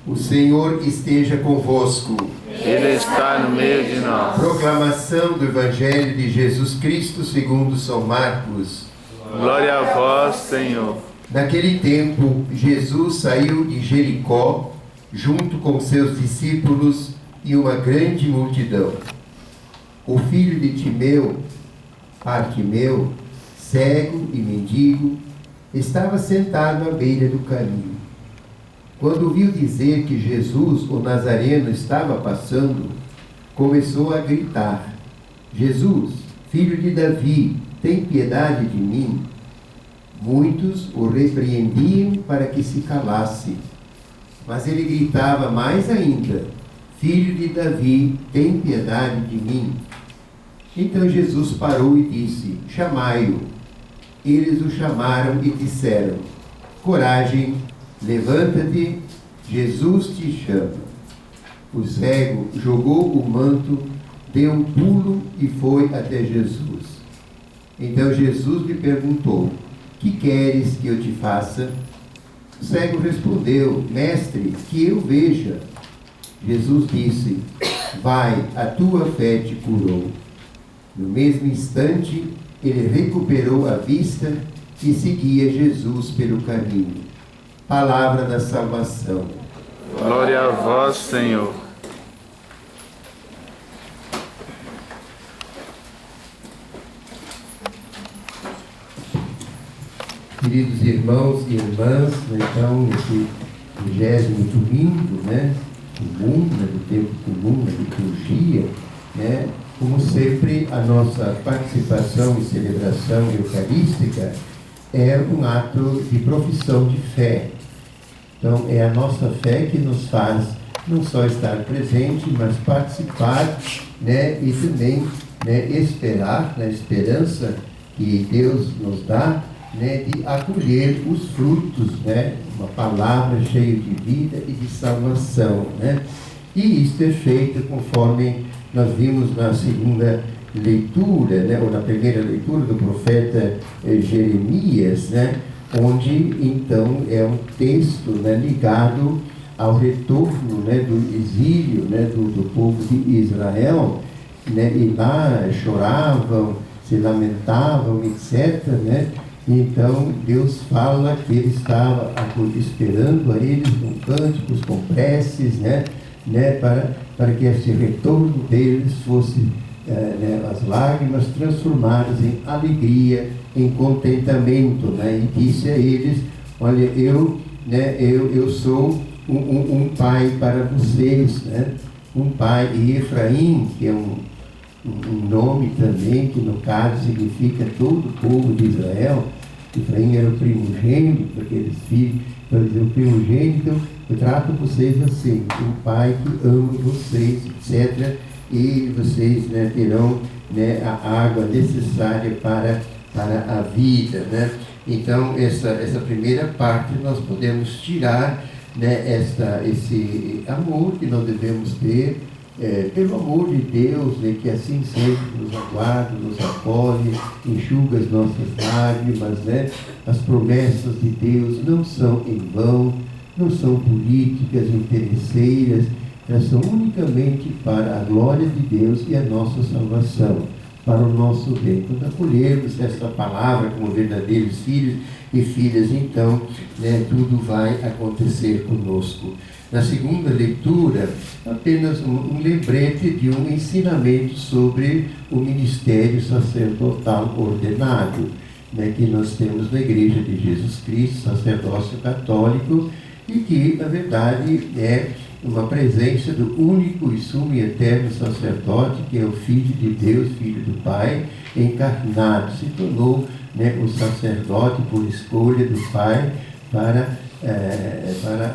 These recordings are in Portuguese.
O Senhor esteja convosco. Ele está no meio de nós. Proclamação do Evangelho de Jesus Cristo segundo São Marcos. Glória a vós, Senhor. Naquele tempo, Jesus saiu de Jericó, junto com seus discípulos e uma grande multidão. O filho de Timeu, Bartimeu, cego e mendigo, estava sentado à beira do caminho. Quando ouviu dizer que Jesus, o Nazareno, estava passando, começou a gritar: Jesus, filho de Davi, tem piedade de mim. Muitos o repreendiam para que se calasse, mas ele gritava mais ainda: Filho de Davi, tem piedade de mim. Então Jesus parou e disse: Chamai-o. Eles o chamaram e disseram: Coragem, levanta-te, Jesus te chama. O cego jogou o manto, deu um pulo e foi até Jesus. Então Jesus lhe perguntou: Que queres que eu te faça? O cego respondeu: Mestre, que eu veja. Jesus disse: Vai, a tua fé te curou. No mesmo instante, ele recuperou a vista e seguia Jesus pelo caminho. Palavra da salvação. Glória a vós, Senhor. Queridos irmãos e irmãs, então, esse 20º domingo, comum, do tempo comum, da liturgia, como sempre, a nossa participação e celebração eucarística é um ato de profissão de fé. Então, é a nossa fé que nos faz não só estar presente, mas participar, e também esperar, na esperança que Deus nos dá, de acolher os frutos, uma palavra cheia de vida e de salvação. E isso é feito conforme nós vimos na segunda leitura, ou na primeira leitura do profeta Jeremias, onde então é um texto ligado ao retorno do exílio do povo de Israel, e lá choravam, se lamentavam, etc. Então Deus fala que Ele estava esperando a eles com cânticos, com preces, para que esse retorno deles fosse as lágrimas transformadas em alegria, em contentamento, e disse a eles: olha, eu sou um pai para vocês, um pai. E Efraim, que é um nome também, que no caso significa todo o povo de Israel. Efraim era o primogênito, aqueles filhos, para dizer, o primogênito, eu trato vocês assim, um pai que ama vocês, etc. E vocês terão a água necessária para a vida. Então, essa primeira parte nós podemos tirar esse amor que nós devemos ter, pelo amor de Deus, que assim sempre nos aguarda, nos acolhe, enxuga as nossas lágrimas. As promessas de Deus não são em vão, não são políticas interesseiras, elas são unicamente para a glória de Deus e a nossa salvação, para o nosso bem. Quando acolhermos esta palavra como verdadeiros filhos e filhas, então tudo vai acontecer conosco. Na segunda leitura, apenas um lembrete de um ensinamento sobre o ministério sacerdotal ordenado, que nós temos na Igreja de Jesus Cristo, sacerdócio católico, e que, na verdade, é uma presença do único e sumo e eterno sacerdote, que é o Filho de Deus, Filho do Pai, encarnado. Se tornou o sacerdote por escolha do Pai para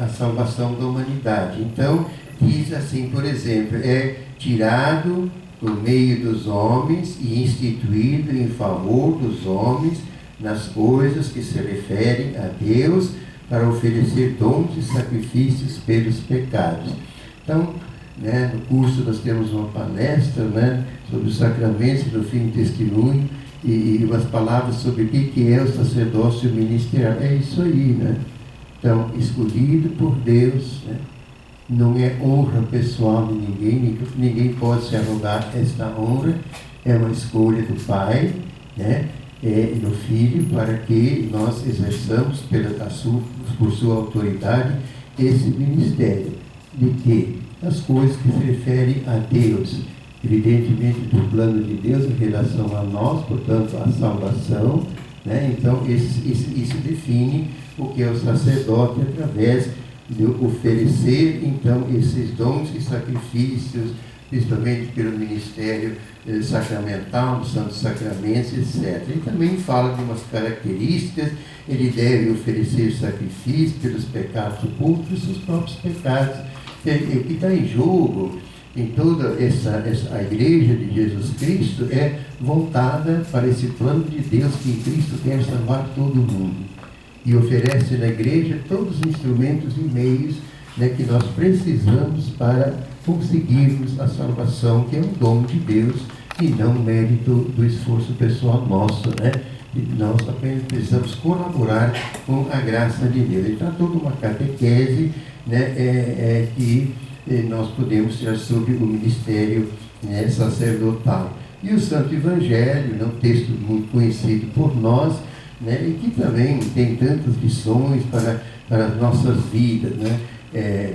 a salvação da humanidade. Então, diz assim, por exemplo, é tirado do meio dos homens e instituído em favor dos homens nas coisas que se referem a Deus, para oferecer dons e sacrifícios pelos pecados. Então, no curso nós temos uma palestra sobre os sacramentos do fim do testemunho e umas palavras sobre o que é o sacerdócio ministerial. É isso aí, Então, escolhido por Deus, não é honra pessoal de ninguém, ninguém pode se arrogar esta honra, é uma escolha do Pai, né, do Filho, para que nós exerçamos por sua autoridade esse ministério. De que? As coisas que se referem a Deus, evidentemente do plano de Deus em relação a nós, portanto a salvação, né? Então isso define o que é o sacerdote através de oferecer então esses dons e sacrifícios, principalmente pelo ministério sacramental, dos santos sacramentos, etc. Ele também fala de umas características, ele deve oferecer sacrifício pelos pecados ocultos e seus próprios pecados. O que está em jogo em toda a igreja de Jesus Cristo é voltada para esse plano de Deus que em Cristo quer salvar todo mundo. E oferece na igreja todos os instrumentos e meios, né, que nós precisamos para conseguirmos a salvação, que é um dom de Deus e não mérito do esforço pessoal nosso, né? E nós apenas precisamos colaborar com a graça de Deus. Então, toda uma catequese, né, que nós podemos ter sobre o ministério, né, sacerdotal. E o Santo Evangelho, né, um texto muito conhecido por nós, né, e que também tem tantas lições para as nossas vidas, né?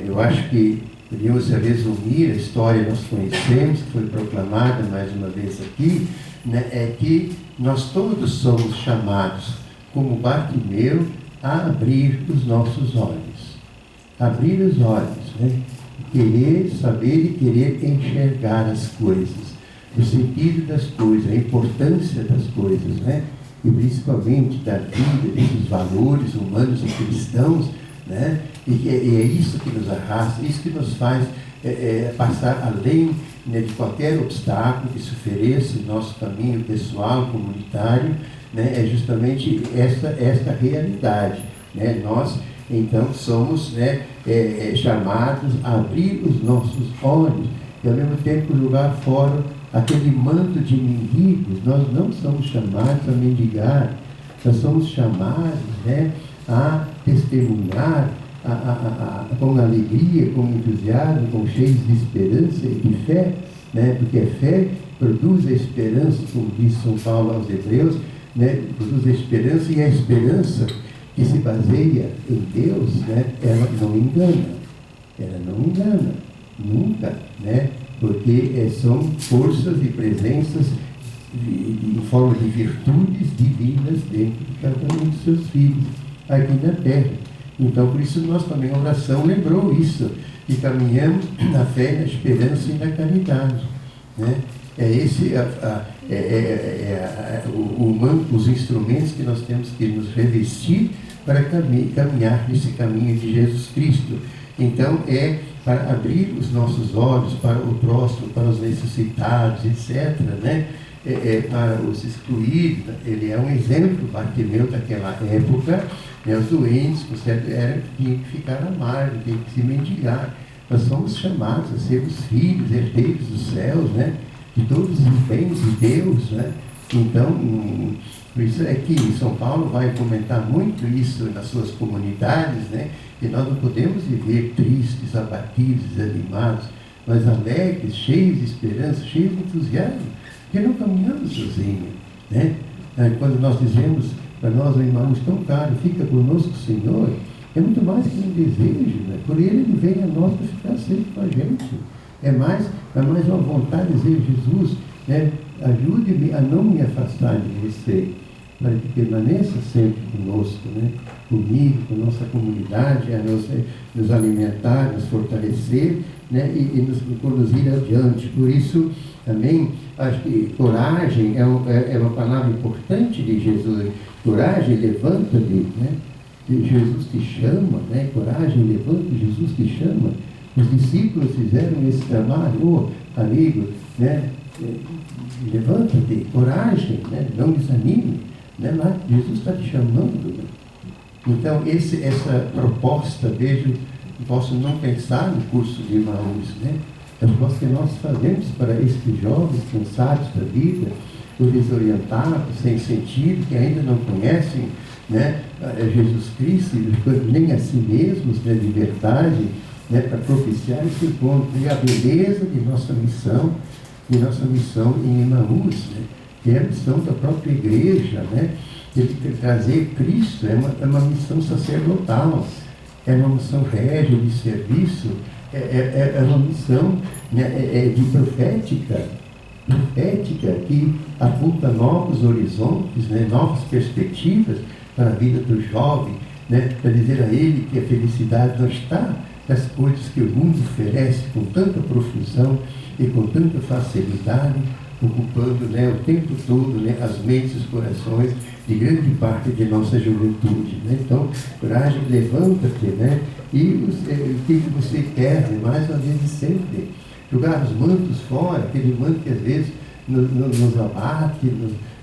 Eu acho que podemos resumir a história que nós conhecemos, que foi proclamada mais uma vez aqui, né, é que nós todos somos chamados, como Bartimeu, a abrir os nossos olhos. Abrir os olhos, né? Querer saber e querer enxergar as coisas, o sentido das coisas, a importância das coisas, né? E principalmente da vida, desses valores humanos e cristãos, né? E é isso que nos arrasta, isso que nos faz passar além, né, de qualquer obstáculo que se ofereça no nosso caminho pessoal, comunitário, né? É justamente esta realidade, né? Nós, então, somos, né, chamados a abrir os nossos olhos e, ao mesmo tempo, jogar fora aquele manto de mendigos. Nós não somos chamados a mendigar, nós somos chamados, né, a testemunhar com alegria, com entusiasmo, com cheios de esperança e de fé, né? Porque a fé produz a esperança, como diz São Paulo aos Hebreus, né? Produz a esperança, e a esperança que se baseia em Deus, né? Ela não engana, nunca, né? Porque são forças e presenças em forma de virtudes divinas dentro de cada um dos seus filhos aqui na terra. Então, por isso, nós também, a oração lembrou isso, e caminhamos na fé, na esperança e na caridade, né? Os instrumentos que nós temos que nos revestir para caminhar nesse caminho de Jesus Cristo. Então, para abrir os nossos olhos para o próximo, para os necessitados, etc., né? Para os excluídos. Ele é um exemplo, Bartimeu, daquela época, né? Os doentes, tinham que ficar à margem, tinham que se mendigar. Nós somos chamados a ser os filhos, herdeiros dos céus, né? De todos os bens de Deus, né? Então, por isso é que São Paulo vai comentar muito isso nas suas comunidades, né? Que nós não podemos viver tristes, abatidos, desanimados, mas alegres, cheios de esperança, cheios de entusiasmo, porque não caminhamos sozinhos, né? Quando nós dizemos para nós, irmãos, tão caro, fica conosco, Senhor, é muito mais que um desejo, né? Por ele vem a nós para ficar sempre com a gente. É mais uma vontade de dizer, Jesus, né, ajude-me a não me afastar de você, para que permaneça sempre conosco, né? Comigo, com a nossa comunidade, a nos alimentar, nos fortalecer, né? E nos conduzir adiante. Por isso, também, acho que coragem é uma palavra importante de Jesus. Coragem, levanta-te, né? Jesus te chama, né? Coragem, levanta-te, Jesus te chama. Os discípulos fizeram esse trabalho, amigo, né? Levanta-te, coragem, né? Não desanime, né? Lá, Jesus está te chamando, né? Então, essa proposta, vejo, posso não pensar no curso de Emaús, né? A proposta que nós fazemos para esses jovens cansados da vida, os desorientados, sem sentido, que ainda não conhecem, né, Jesus Cristo, nem a si mesmos, né, de verdade, né, para propiciar esse encontro e a beleza de nossa missão em Emaús, né, que é a missão da própria igreja, né, de trazer Cristo, é uma missão sacerdotal, é uma missão régia de serviço, é uma missão, né, de profética que aponta novos horizontes, né, novas perspectivas para a vida do jovem, né, para dizer a ele que a felicidade não está nas coisas que o mundo oferece com tanta profusão e com tanta facilidade, ocupando, né, o tempo todo, né, as mentes e os corações de grande parte de nossa juventude, né? Então, coragem, levanta-te, né? E o que você quer, né? Mais uma vez e sempre, jogar os mantos fora, aquele manto que às vezes nos abate,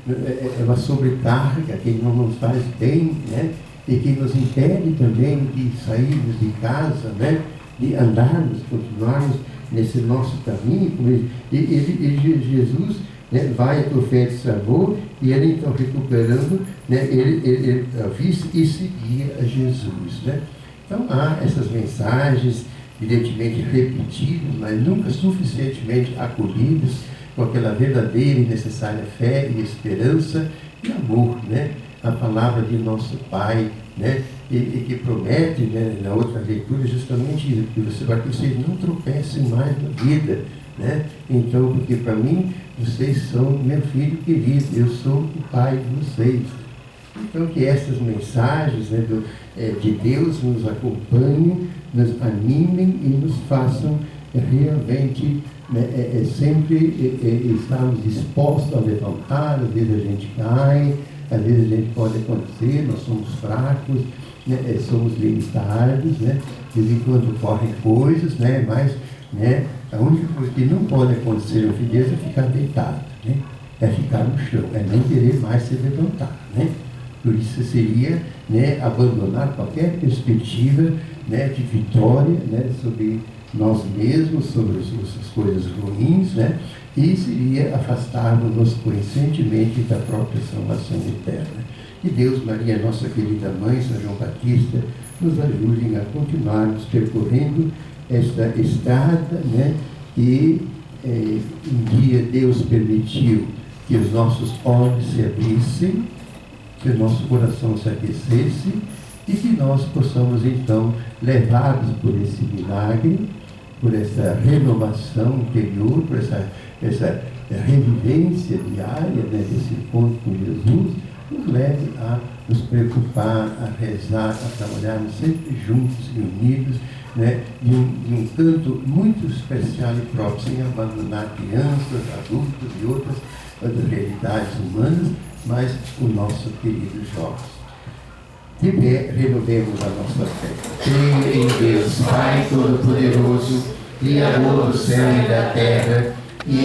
é uma sobrecarga que não nos faz bem, né? E que nos impede também de sairmos de casa, né? De andarmos, continuarmos nesse nosso caminho. E Jesus, né, vai até o fé de sabor, e ele então recuperando, né, ele visse e seguia a Jesus, né? Então há essas mensagens evidentemente repetidas, mas nunca suficientemente acolhidas com aquela verdadeira e necessária fé e esperança e amor, né? A palavra de nosso Pai, né? E que promete, né, na outra leitura, justamente isso, que vocês não tropecem mais na vida, né? Então, porque para mim, vocês são meu filho querido, eu sou o pai de vocês. Então, que essas mensagens, né, de Deus nos acompanhem, nos animem e nos façam realmente, né, sempre estarmos dispostos a levantar. Às vezes a gente cai, às vezes a gente pode acontecer, nós somos fracos, né, somos limitados, né, de vez em quando ocorrem coisas, né, mas, né, a única coisa que não pode acontecer no fim de Deus é ficar deitado, né, é ficar no chão, é não querer mais se levantar, né. Por isso seria, né, abandonar qualquer perspectiva, né, de vitória, né, sobre nós mesmos, sobre as coisas ruins, né, e seria afastarmos-nos conscientemente da própria salvação eterna. Que Deus, Maria, nossa querida Mãe, São João Batista, nos ajudem a continuarmos percorrendo esta estrada, né, e um dia Deus permitiu que os nossos olhos se abrissem, que o nosso coração se aquecesse e que nós possamos então, levados por esse milagre, por essa renovação interior, por essa revivência diária, né, desse encontro com Jesus, nos leve a nos preocupar, a rezar, a trabalharmos sempre juntos e unidos, né, de um canto muito especial e próprio, sem abandonar crianças, adultos e outras realidades humanas, mas o nosso querido jovem. De pé, renovemos a nossa fé. Creio em Deus, Pai Todo-Poderoso, Criador do céu e da terra, e